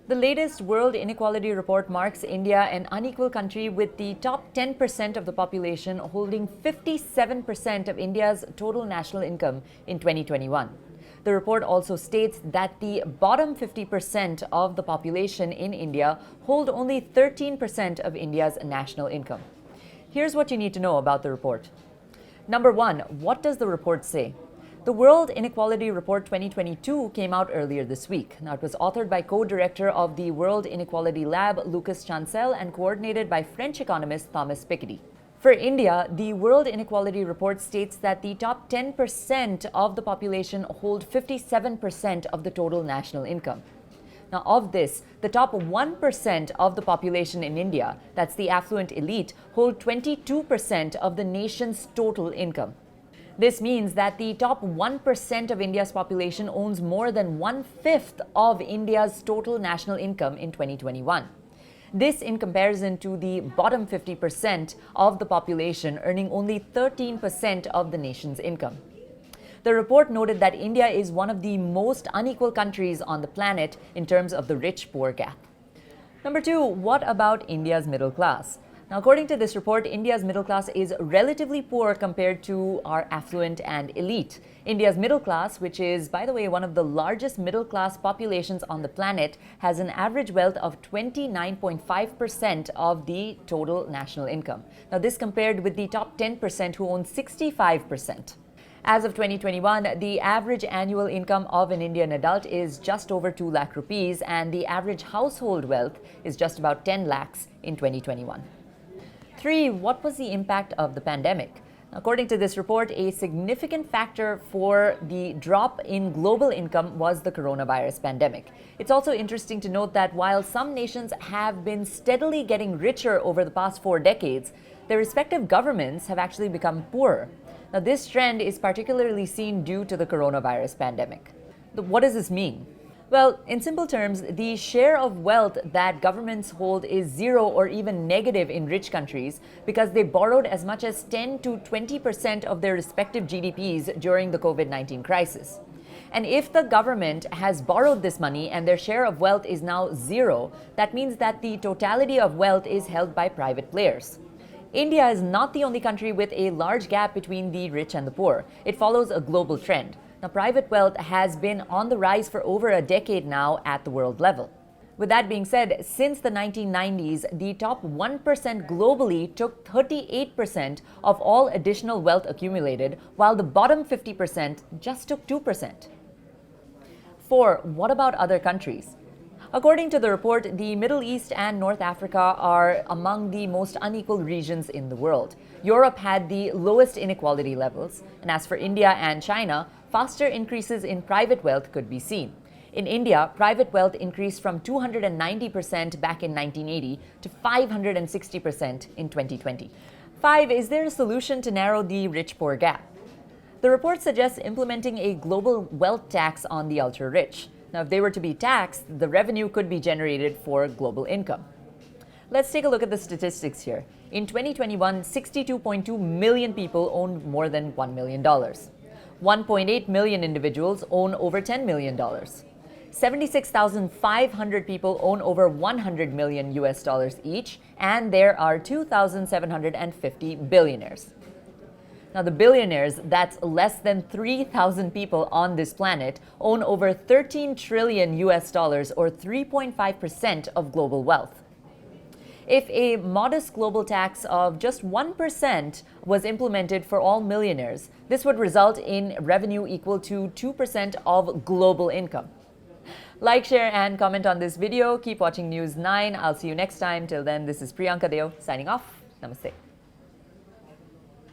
The latest World Inequality Report marks India an unequal country with the top 10% of the population holding 57% of India's total national income in 2021. The report also states that the bottom 50% of the population in India hold only 13% of India's national income. Here's what you need to know about the report. Number one, what does the report say? The World Inequality Report 2022 came out earlier this week. Now, it was authored by co-director of the World Inequality Lab, Lucas Chancel, and coordinated by French economist Thomas Piketty. For India, the World Inequality Report states that the top 10% of the population hold 57% of the total national income. Now, of this, the top 1% of the population in India, that's the affluent elite, hold 22% of the nation's total income. This means that the top 1% of India's population owns more than 1/5 of India's total national income in 2021. This in comparison to the bottom 50% of the population earning only 13% of the nation's income. The report noted that India is one of the most unequal countries on the planet in terms of the rich-poor gap. Number two, what about India's middle class? Now, according to this report, India's middle class is relatively poor compared to our affluent and elite. India's middle class, which is, by the way, one of the largest middle class populations on the planet, has an average wealth of 29.5% of the total national income. Now, this compared with the top 10% who own 65%. As of 2021, the average annual income of an Indian adult is just over 2 lakh rupees, and the average household wealth is just about 10 lakhs in 2021. 3. What was the impact of the pandemic? According to this report, a significant factor for the drop in global income was the coronavirus pandemic. It's also interesting to note that while some nations have been steadily getting richer over the past 4 decades, their respective governments have actually become poorer. Now, this trend is particularly seen due to the coronavirus pandemic. What does this mean? Well, in simple terms, the share of wealth that governments hold is zero or even negative in rich countries because they borrowed as much as 10 to 20% of their respective GDPs during the COVID-19 crisis. And if the government has borrowed this money and their share of wealth is now zero, that means that the totality of wealth is held by private players. India is not the only country with a large gap between the rich and the poor. It follows a global trend. Now, private wealth has been on the rise for over a decade now at the world level. With that being said, since the 1990s, the top 1% globally took 38% of all additional wealth accumulated, while the bottom 50% just took 2%. 4. What about other countries? According to the report, the Middle East and North Africa are among the most unequal regions in the world. Europe had the lowest inequality levels, and as for India and China, faster increases in private wealth could be seen. In India, private wealth increased from 290% back in 1980 to 560% in 2020. 5. Is there a solution to narrow the rich-poor gap? The report suggests implementing a global wealth tax on the ultra-rich. Now, if they were to be taxed, the revenue could be generated for global income. Let's take a look at the statistics here. In 2021, 62.2 million people owned more than $1 million. 1.8 million individuals own over $10 million. 76,500 people own over $100 million each, and there are 2,750 billionaires. Now, the billionaires, that's less than 3,000 people on this planet, own over $13 trillion or 3.5% of global wealth. If a modest global tax of just 1% was implemented for all millionaires, this would result in revenue equal to 2% of global income. Like, share, and comment on this video. Keep watching News 9. I'll see you next time. Till then, this is Priyanka signing off. Namaste.